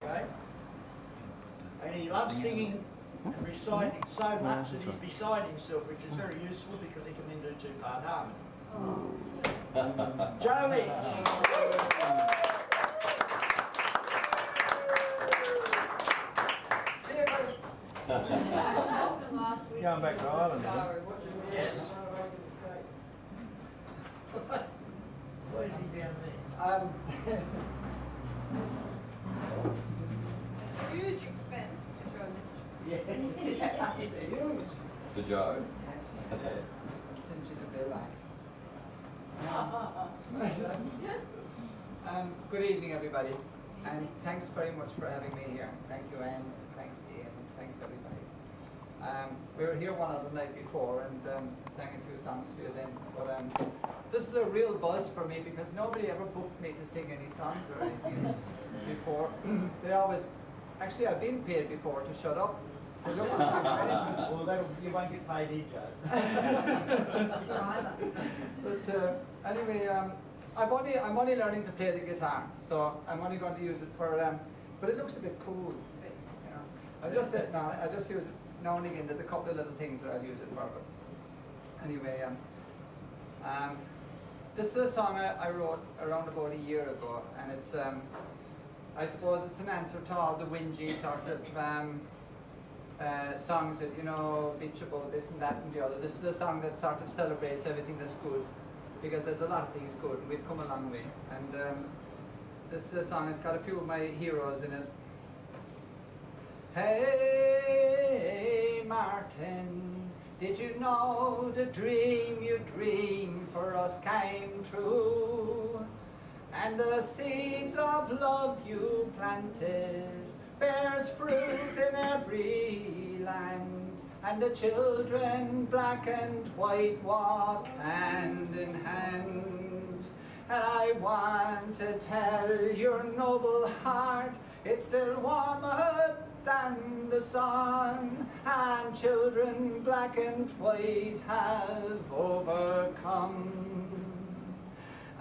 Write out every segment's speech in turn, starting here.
okay? And he loves singing and reciting so much that he's beside himself, which is very useful because he can then do two-part harmony. Joe Lynch. See you guys. Going back to Ireland. Yes. Why is he down there? Huge expense to Joe Lynch. Yes. Huge. To Joe. Send you the bill back. Good evening, everybody, and thanks very much for having me here. Thank you, Anne. Thanks, Ian. Thanks, everybody. We were here one other night before and sang a few songs for you then. But this is a real buzz for me because nobody ever booked me to sing any songs or anything before. They always, actually, I've been paid before to shut up. So look, Well, you won't get paid here, Joe. But anyway, I'm only learning to play the guitar, so I'm only going to use it for. But it looks a bit cool, you know. I just said no. I just use it now and again. There's a couple of little things that I'll use it for. But anyway, this is a song I wrote around about a year ago, and it's I suppose it's an answer to all the whingy sort of. Songs that, you know, bitch about this and that and the other. This is a song that sort of celebrates everything that's good, because there's a lot of things good and we've come a long way. And this is a song that's got a few of my heroes in it. Hey Martin, did you know the dream you dreamed for us came true? And the seeds of love you planted bears fruit in every land, and the children black and white walk hand in hand. And I want to tell your noble heart it's still warmer than the sun, and children black and white have overcome.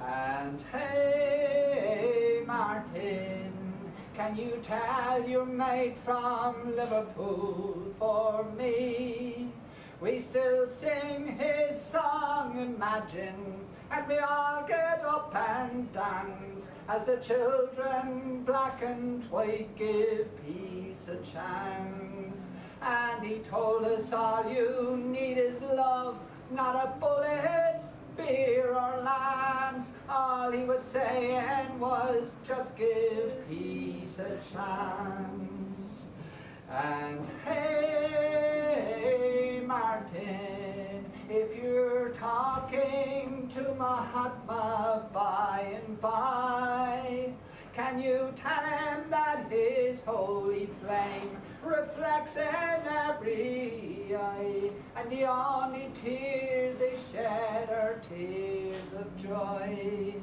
And hey Martin, can you tell your mate from Liverpool for me? We still sing his song, Imagine, and we all get up and dance as the children black and white give peace a chance. And he told us all you need is love, not a bullet, spear or lance. All he was saying was just give peace a chance. And hey Martin, if you're talking to Mahatma by and by, can you tell him that his holy flame reflects in every eye, and the only tears they shed are tears of joy?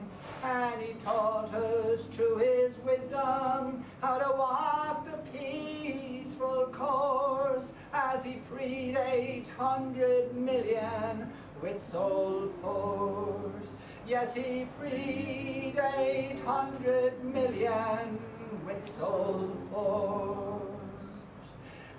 And he taught us through his wisdom how to walk the peaceful course, as he freed 800 million with soul force. Yes, he freed 800 million with soul force.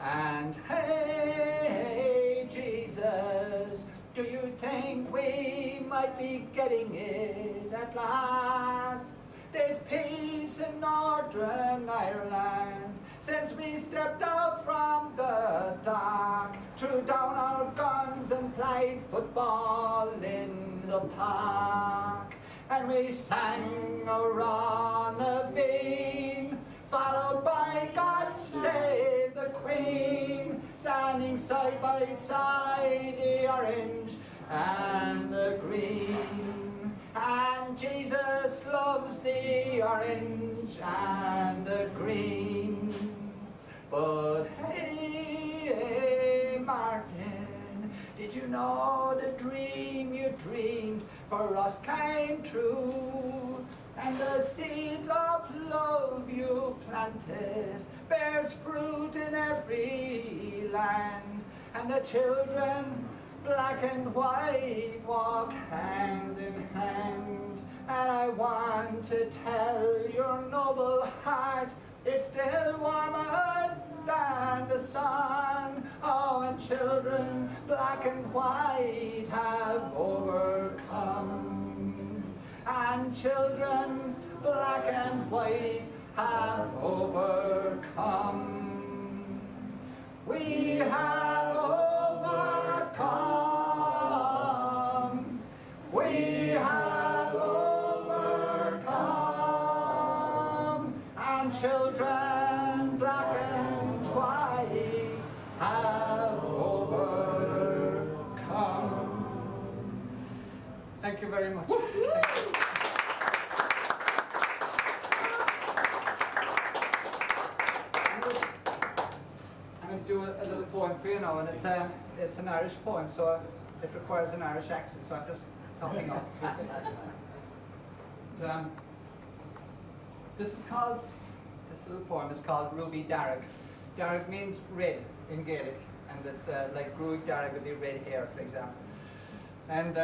And hey Jesus, do you think we might be getting it at last? There's peace in Northern Ireland since we stepped out from the dark, threw down our guns and played football in the park. And we sang around a vein, followed by God Save the Queen, standing side by side, the orange and the green. And Jesus loves the orange and the green. But hey Martin, did you know the dream you dreamed for us came true? And the seeds of love you planted bears fruit in every land, and the children black and white walk hand in hand. And I want to tell your noble heart it's still still warmer than the sun. Oh, and children black and white have overcome. And children black and white have overcome. We have overcome. We have overcome. And children black and white have overcome. Thank you very much. Thank you. I'm going to do a little poem for you now, and it's an Irish poem, so it requires an Irish accent, so I'm just topping up. This little poem is called Ruby Darragh. Darragh means red in Gaelic, and it's like Ruby Darragh would be red hair, for example. And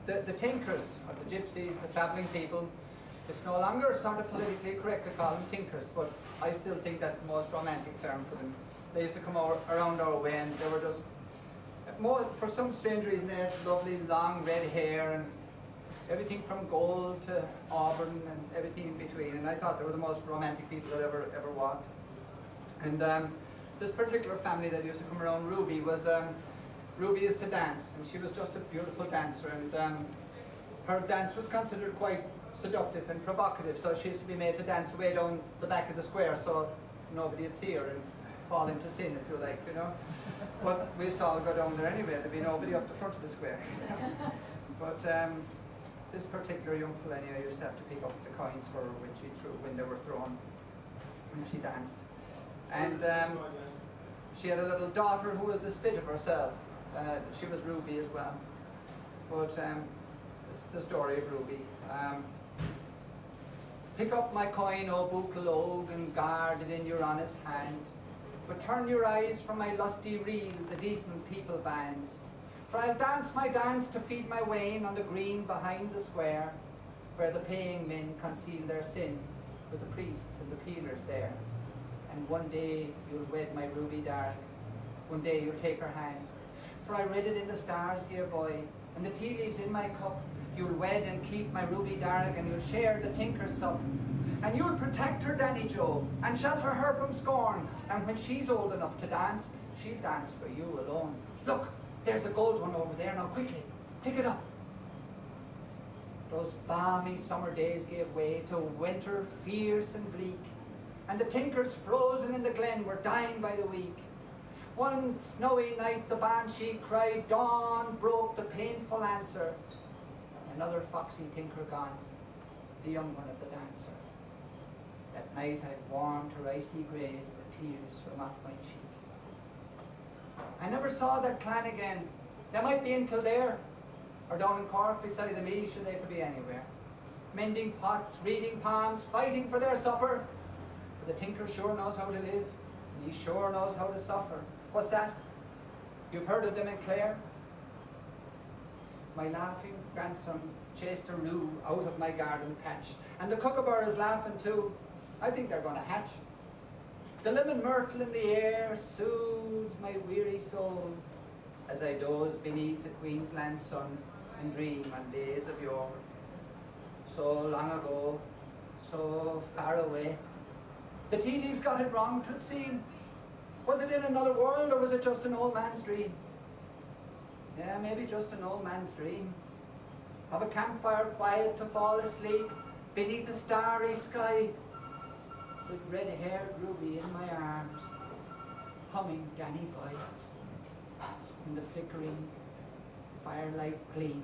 the tinkers, or the gypsies, the travelling people, it's no longer sort of politically correct to call them tinkers, but I still think that's the most romantic term for them. They used to come around our way, and they were just, for some strange reason, they had lovely long red hair and everything from gold to auburn and everything in between, and I thought they were the most romantic people that ever walked. And this particular family that used to come around Ruby was, Ruby used to dance, and she was just a beautiful dancer, and her dance was considered quite seductive and provocative, so she used to be made to dance way down the back of the square so nobody would see her and fall into sin, if you like, you know. But we used to all go down there anyway, there'd be nobody up the front of the square. But this particular young fella anyway used to have to pick up the coins for her when they were thrown, when she danced. And she had a little daughter who was the spit of herself. She was Ruby as well. But this is the story of Ruby. Pick up my coin, O Buckalog, and guard it in your honest hand. But turn your eyes from my lusty reel, the decent people band. For I'll dance my dance to feed my wain on the green behind the square, where the paying men conceal their sin, with the priests and the peelers there. And one day you'll wed my Ruby Darragh. One day you'll take her hand. For I read it in the stars, dear boy, and the tea leaves in my cup. You'll wed and keep my Ruby Darragh, and you'll share the tinker's sup. And you'll protect her, Danny Joe, and shelter her from scorn. And when she's old enough to dance, she'll dance for you alone. Look, there's the gold one over there. Now quickly, pick it up. Those balmy summer days gave way to winter fierce and bleak, and the tinkers frozen in the glen were dying by the week. One snowy night the banshee cried, dawn broke the painful answer. Another foxy tinker gone, the young one of the dancer. That night I warmed her icy grave with tears from off my cheek. I never saw that clan again. They might be in Kildare, or down in Cork beside the Leash, or they could be anywhere. Mending pots, reading palms, fighting for their supper. For the tinker sure knows how to live, and he sure knows how to suffer. What's that? You've heard of them in Clare? My laughing grandson chased a roo out of my garden patch, and the kookaburra is laughing too. I think they're going to hatch. The lemon myrtle in the air soothes my weary soul as I doze beneath the Queensland sun and dream on days of yore. So long ago, so far away. The tea leaves got it wrong, 'twould seem. Was it in another world, or was it just an old man's dream? Yeah, maybe just an old man's dream. Of a campfire quiet to fall asleep beneath a starry sky, with red-haired Ruby in my arms, humming Danny Boy in the flickering firelight gleam.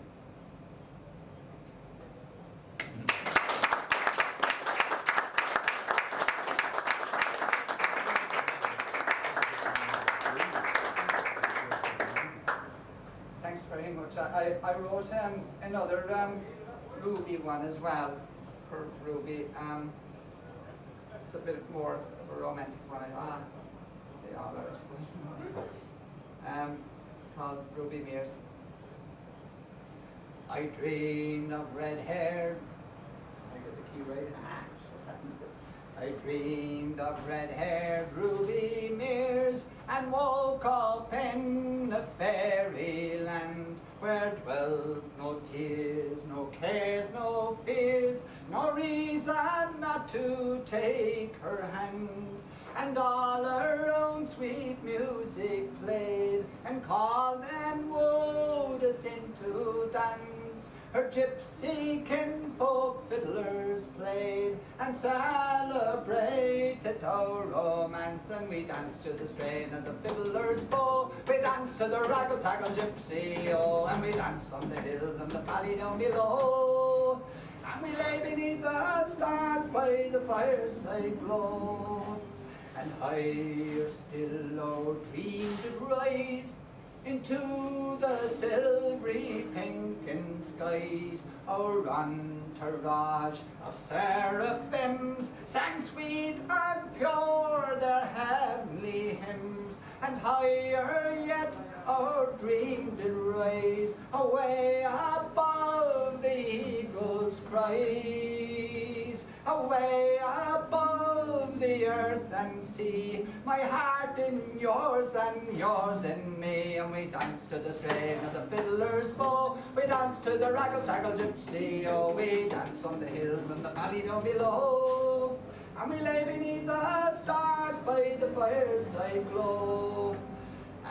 Thanks very much. I wrote another Ruby one as well for Ruby. It's a bit more of a romantic one. They all are, I suppose. It's called Ruby Mears. I dreamed of red hair. I get the key right. I dreamed of red-haired ruby mares and woke up in a fairyland where dwelt no tears, no cares, no fears, no reason not to take her hand. And all around sweet music played and called and wooed us into dance. Her gypsy kinfolk fiddlers played and celebrated our romance, and we danced to the strain of the fiddler's bow. We danced to the raggle-taggle gypsy, oh, and we danced on the hills and the valley down below. And we lay beneath the stars by the fireside glow. And higher still our dream did rise into the silvery pink skies. Our entourage of seraphims sang sweet and pure their heavenly hymns. And higher yet our dream did rise, away above the eagle's cries, away above the earth and sea, my heart in yours and yours in me. And we danced to the strain of the fiddler's bow, we danced to the raggle-taggle gypsy, oh, we danced on the hills and the valley down below. And we lay beneath the stars by the fireside glow.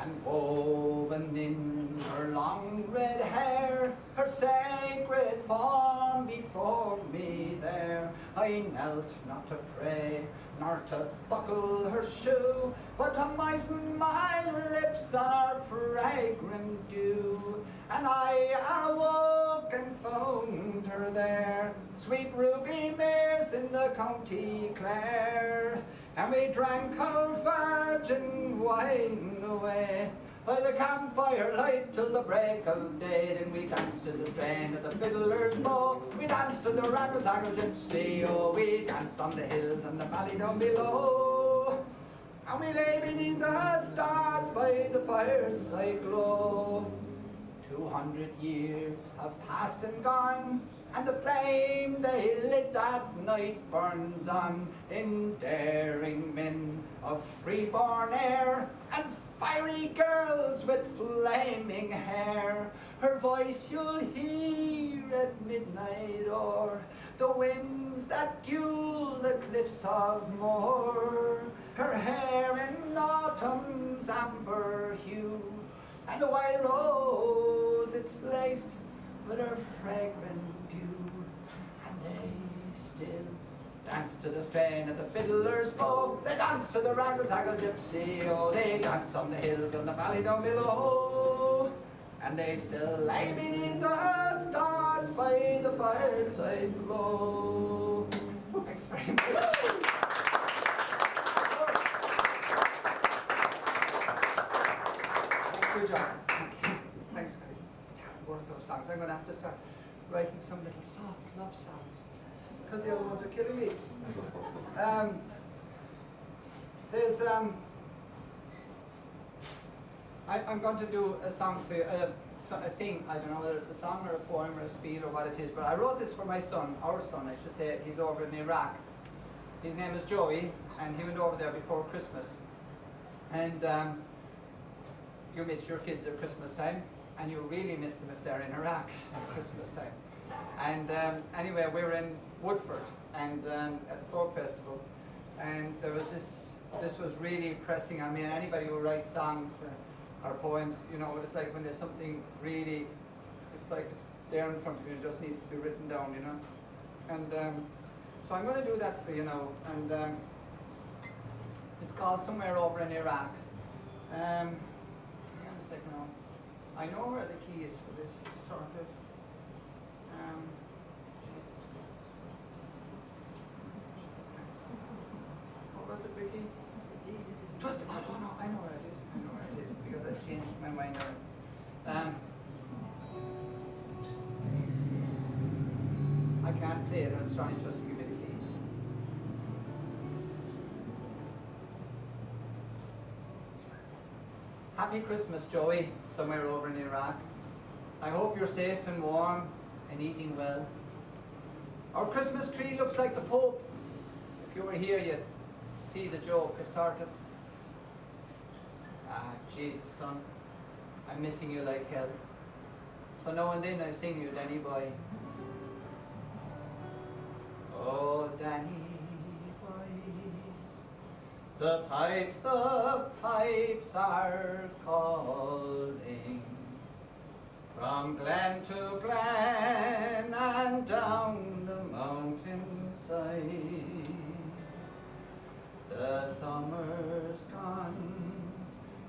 And woven in her long red hair, her sacred form before me there, I knelt not to pray, nor to buckle her shoe, but to moisten my lips on her fragrant dew. And I awoke and found her there, sweet ruby mares in the County Clare. And we drank our virgin wine away by the campfire light till the break of day. Then we danced to the strain of the fiddler's bow, we danced to the raggle-taggle gypsy, oh, we danced on the hills and the valley down below. And we lay beneath the stars by the fireside glow. 200 years have passed and gone, and the flame they lit that night burns on in daring men of free-born air and fiery girls with flaming hair. Her voice you'll hear at midnight o'er the winds that duel the cliffs of Moher. Her hair in autumn's amber hue, and the wild rose it's laced with her fragrant dew. And they still dance to the strain of the fiddler's bow, they dance to the raggle-taggle gypsy, oh, they dance on the hills and the valley down below. And they still lay beneath the stars by the fireside glow. Thanks very much. Good job. Thanks, guys. It's hard to work those songs. I'm going to have to start writing some little soft love songs because the other ones are killing me. I'm going to do a song for you, a thing. I don't know whether it's a song or a poem or a spiel or what it is, but I wrote this for my son, our son, I should say. He's over in Iraq. His name is Joey, and he went over there before Christmas. And you miss your kids at Christmas time, and you really miss them if they're in Iraq at Christmas time. And anyway, we were in Woodford and at the folk festival, and there was this was really pressing on me. And anybody who writes songs or poems, you know what it's like when there's something really, it's like it's there in front of you, it just needs to be written down, you know. And so I'm going to do that for you now, and it's called Somewhere Over in Iraq. Hang on a second now. I know where the key is for this, sort of. Jesus Christ. What was it, Vicky? Just, oh no, I know where it is. I know where it is because I changed my mind now. I can't play it. I was trying just to give it a key. Happy Christmas, Joey, somewhere over in Iraq. I hope you're safe and warm and eating well. Our Christmas tree looks like the Pope. If you were here, you'd see the joke. It's sort of, Jesus, son, I'm missing you like hell. So now and then I sing you, Danny boy. Oh, Danny boy, the pipes are calling from glen to glen and down the mountainside. The summer's gone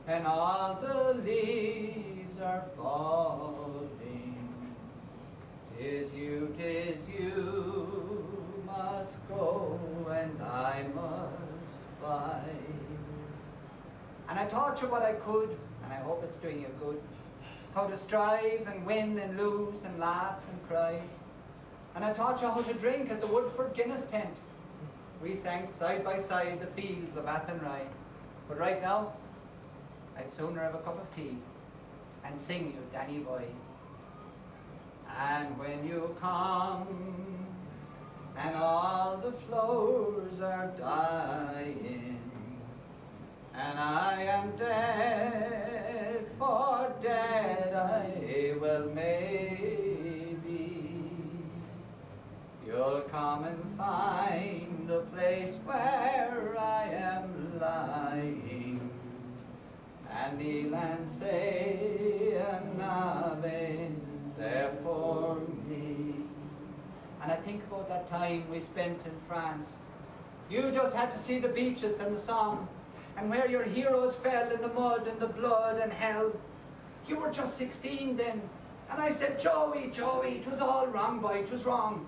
and all the leaves are falling. 'Tis you must go and I must bide. And I taught you what I could, and I hope it's doing you good. How to strive and win and lose and laugh and cry. And I taught you how to drink at the Woodford Guinness tent. We sang side by side the fields of Athenry. But right now, I'd sooner have a cup of tea and sing you, Danny boy. And when you come and all the flowers are dying and I am dead, for dead I will maybe, you'll come and find the place where I am lying and kneel and say an Ave there for me. And I think about that time we spent in France. You just had to see the beaches and the Somme, and where your heroes fell in the mud and the blood and hell. You were just 16 then, and I said, Joey, 'twas all wrong, boy, 'twas wrong.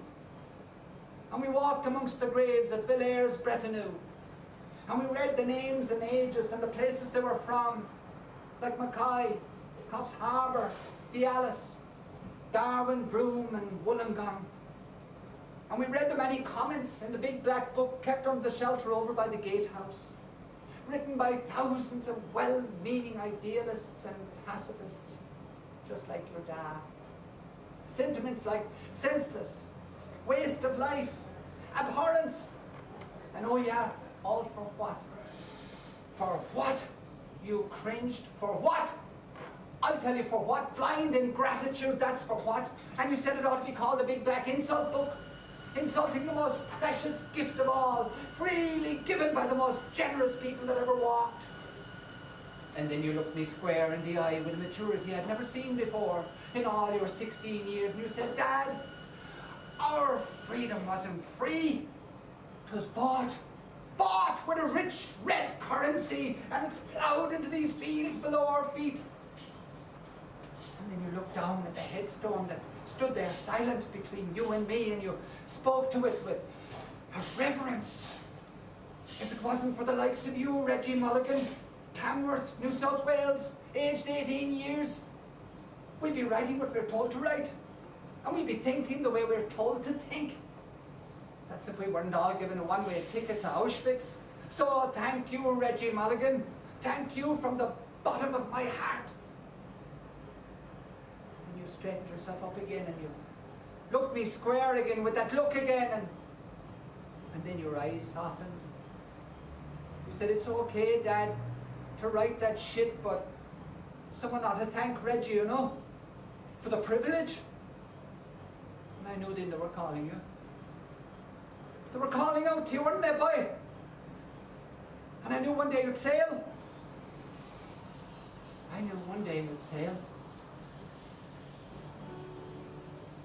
And we walked amongst the graves at Villers-Bretonneux, and we read the names and ages and the places they were from, like Mackay, Coffs Harbour, the Alice, Darwin, Broome and Wollongong. And we read the many comments in the big black book kept under the shelter over by the gatehouse, written by thousands of well-meaning idealists and pacifists, just like your dad. Sentiments like senseless, waste of life, abhorrence, and oh yeah, all for what? For what? You cringed. For what? I'll tell you for what. Blind ingratitude, that's for what. And you said it ought to be called the Big Black Insult Book, insulting the most precious gift of all, freely given by the most generous people that ever walked. And then you looked me square in the eye with a maturity I'd never seen before in all your 16 years, and you said, Dad, our freedom wasn't free. It was bought with a rich red currency, and it's ploughed into these fields below our feet. And then you looked down at the headstone that stood there silent between you and me, and you spoke to it with a reverence. If it wasn't for the likes of you, Reggie Mulligan, Tamworth, New South Wales, aged 18 years, we'd be writing what we're told to write, and we'd be thinking the way we're told to think. That's if we weren't all given a one-way ticket to Auschwitz. So thank you, Reggie Mulligan. Thank you from the bottom of my heart. And you straightened yourself up again, and you looked me square again with that look again, and then your eyes softened. You said, it's okay, Dad, to write that shit, but someone ought to thank Reggie, you know, for the privilege. And I knew then they were calling you. They were calling out to you, weren't they, boy? And I knew one day you'd sail. I knew one day you'd sail.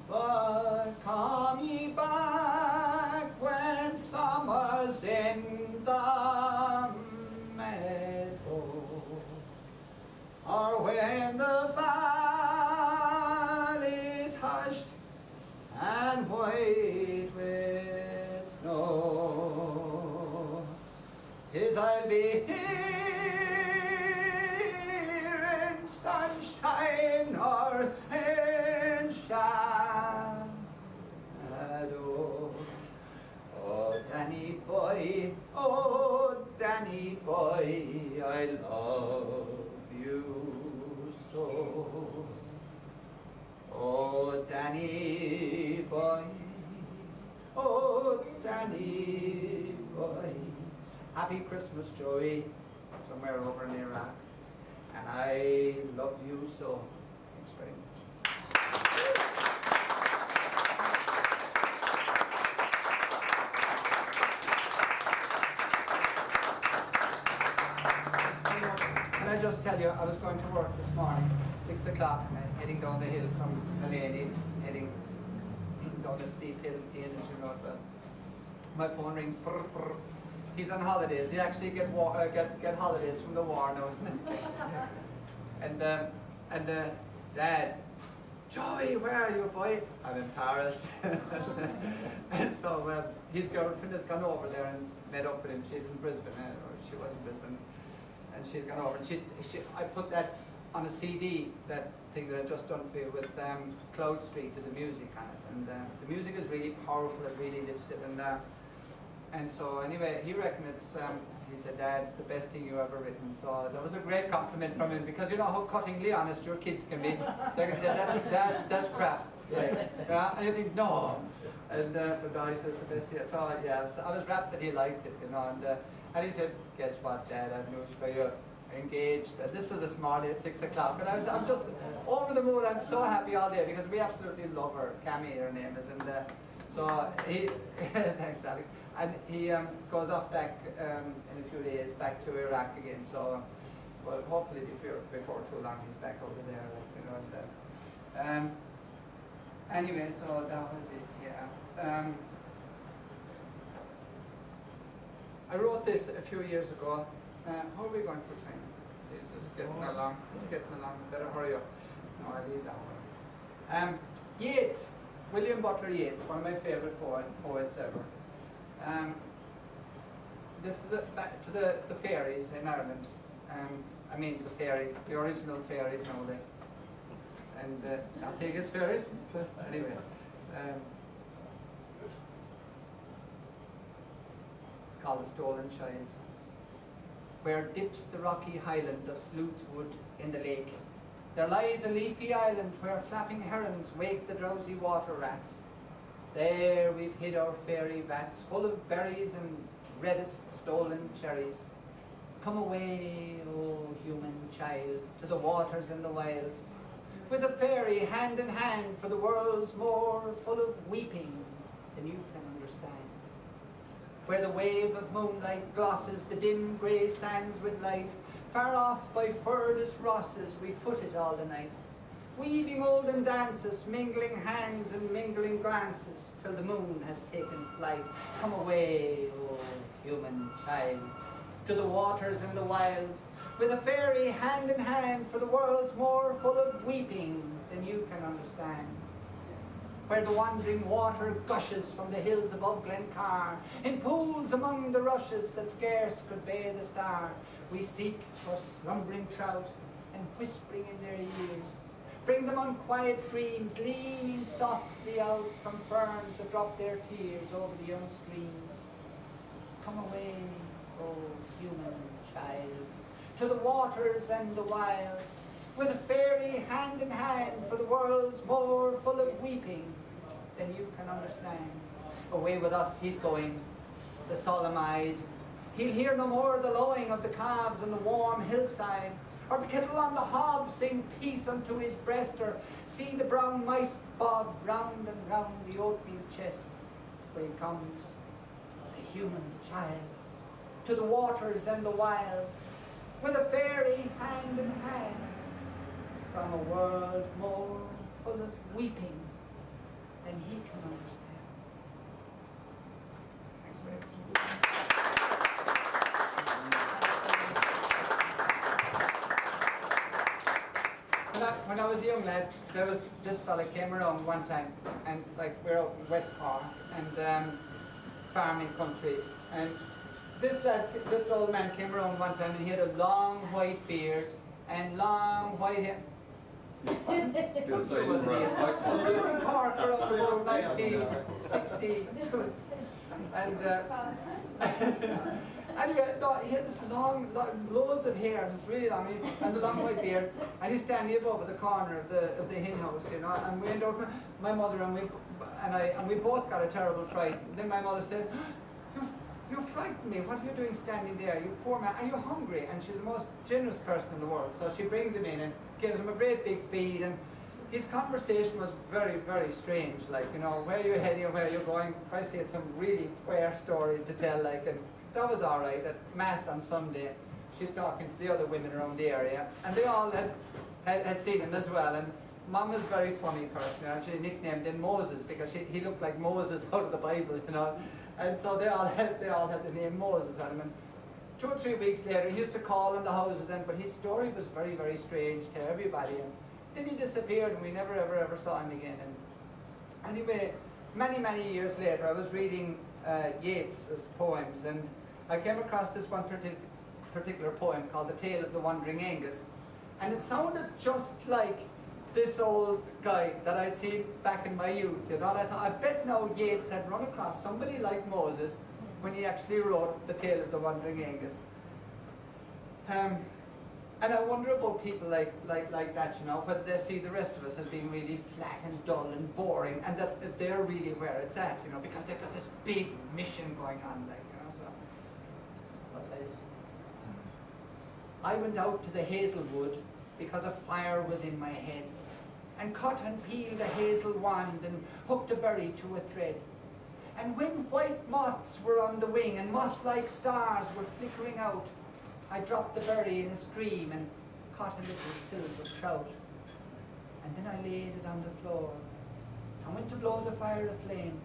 But come ye back when summer's in the meadow, or when the valley's hushed and white with snow. 'Tis I'll be here in sunshine or in shadow. Oh, Danny boy, I love you so. Oh, Danny boy, boy. Happy Christmas, Joey, somewhere over in Iraq. And I love you so. Thanks very much. Can I just tell you, I was going to work this morning, 6 o'clock, heading down the hill from Delaney, heading down the steep hill in Road. My phone rings. Brr, brr. He's on holidays. He actually get holidays from the war now, isn't it? and Dad, Joey, where are you, boy? I'm in Paris. And so his girlfriend has gone over there and met up with him. She's in Brisbane, or she was in Brisbane, and she's gone over. And I put that on a CD, that thing that I just done for you with Cloud Street and the music on it. And the music is really powerful. It really lifts it. And so anyway, he reckoned it's, he said, Dad, it's the best thing you ever written. So that was a great compliment from him, because you know how cuttingly honest your kids can be. They can say, that's crap. Like, and you think, no. And the guy says the best thing. So yeah, I was rapt that he liked it, you know. And he said, guess what, Dad, I have news for you. Engaged. And this was this morning at 6 o'clock. And I'm just over the moon. I'm so happy all day, because we absolutely love her. Cammy, her name is. And so he, thanks, Alex. And he goes off back in a few days back to Iraq again. So, well, hopefully before too long he's back over there, you know. Anyway, so that was it. Yeah. I wrote this a few years ago. How are we going for time? It's getting along. It's getting along. Better hurry up. No, I leave that one. Yeats, William Butler Yeats, one of my favourite poets ever. This is back to the fairies in Ireland. I mean the fairies, the original fairies now. And I think it's fairies. Anyway, it's called The Stolen Child. Where dips the rocky highland of Sleuthwood in the lake, there lies a leafy island where flapping herons wake the drowsy water rats. There we've hid our fairy vats, full of berries and reddest stolen cherries. Come away, O human child, to the waters and the wild, with a fairy hand in hand, for the world's more full of weeping than you can understand. Where the wave of moonlight glosses the dim grey sands with light, far off by furthest rosses we footed all the night, weaving olden dances, mingling hands and mingling glances, till the moon has taken flight. Come away, O human child, to the waters and the wild, with a fairy hand in hand, for the world's more full of weeping than you can understand. Where the wandering water gushes from the hills above Glencar, in pools among the rushes that scarce could bear the star, we seek for slumbering trout, and whispering in their ears, bring them on quiet dreams, leaning softly out from ferns that drop their tears over the young streams. Come away, O human child, to the waters and the wild, with a fairy hand in hand, for the world's more full of weeping than you can understand. Away with us he's going, the solemn-eyed. He'll hear no more the lowing of the calves on the warm hillside, or the kettle on the hob sing peace unto his breast, or see the brown mice bob round and round the oatmeal chest. For he comes, the human child, to the waters and the wild, with a fairy hand in hand, from a world more full of weeping than he can understand. Thanks very much. When I was a young lad, there was this fella came around one time, and like we're out in West Cork and farming country, and this old man came around one time and he had a long white beard and long white hair. Wasn't he? Cork around about 1960. And anyway, no, he had this long, loads of hair, and it was really long, and a long white beard, and he's standing above at the corner of the hen house, you know, and we went out, my mother and we both got a terrible fright. And then my mother said, "You frighten me. What are you doing standing there? You poor man. Are you hungry?" And she's the most generous person in the world. So she brings him in and gives him a great big feed. And his conversation was very, very strange. Like, you know, where are you heading, where are you going? Christ, he had some really queer story to tell. Like, and that was all right. At Mass on Sunday, she's talking to the other women around the area. And they all had seen him as well. And Mom was a very funny person. And she nicknamed him Moses because he looked like Moses out of the Bible, you know. And so they all had the name Moses on him. And 2 or 3 weeks later, he used to call in the houses, but his story was very, very strange to everybody. And then he disappeared, and we never, ever saw him again. And anyway, many, many years later, I was reading Yeats' poems, and I came across this one particular poem called The Tale of the Wandering Aengus. And it sounded just like this old guy that I see back in my youth, you know. And I thought, I bet now Yeats had run across somebody like Moses when he actually wrote The Tale of the Wandering Aengus. And I wonder about people like that, you know, whether they see the rest of us as being really flat and dull and boring, and that they're really where it's at, you know, because they've got this big mission going on, like, you know. So, what's this? I went out to the hazelwood because a fire was in my head, and cut and peeled a hazel wand and hooked a berry to a thread. And when white moths were on the wing and moth-like stars were flickering out, I dropped the berry in a stream and caught a little silver trout. And then I laid it on the floor and went to blow the fire aflame.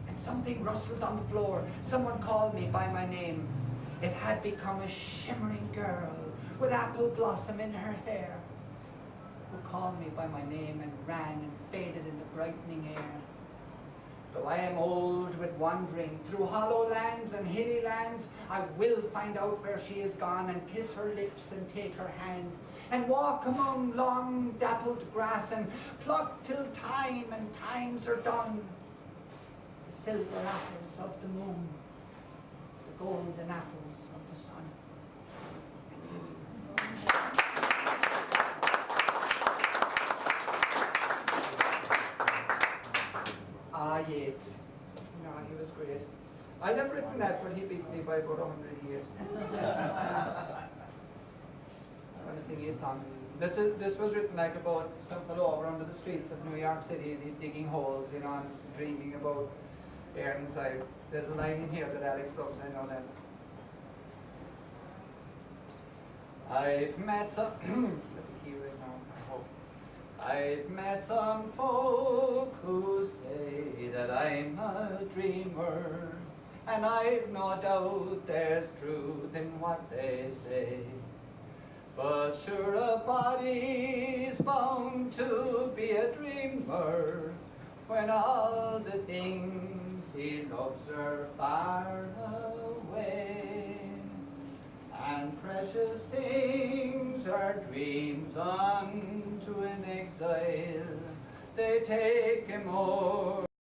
And something rustled on the floor. Someone called me by my name. It had become a shimmering girl with apple blossom in her hair, who called me by my name and ran and faded in the brightening air. Though I am old with wandering through hollow lands and hilly lands, I will find out where she is gone and kiss her lips and take her hand and walk among long dappled grass and pluck till time and times are done. The silver apples of the moon, the golden apples of the sun. That's it. Yeats. No, he was great. I'd have written that, but he beat me by about 100 years. I'm going to sing you a song. This was written like about some fellow over under the streets of New York City, and he's digging holes, you know, and dreaming about air inside. There's a line in here that Alex loves, I know that. I've met some... Let me key right now, I hope. I've met some folk who say that I'm a dreamer, and I've no doubt there's truth in what they say. But sure, a body's bound to be a dreamer when all the things he loves are far away. And precious things are dreams unto an exile. They take him o'er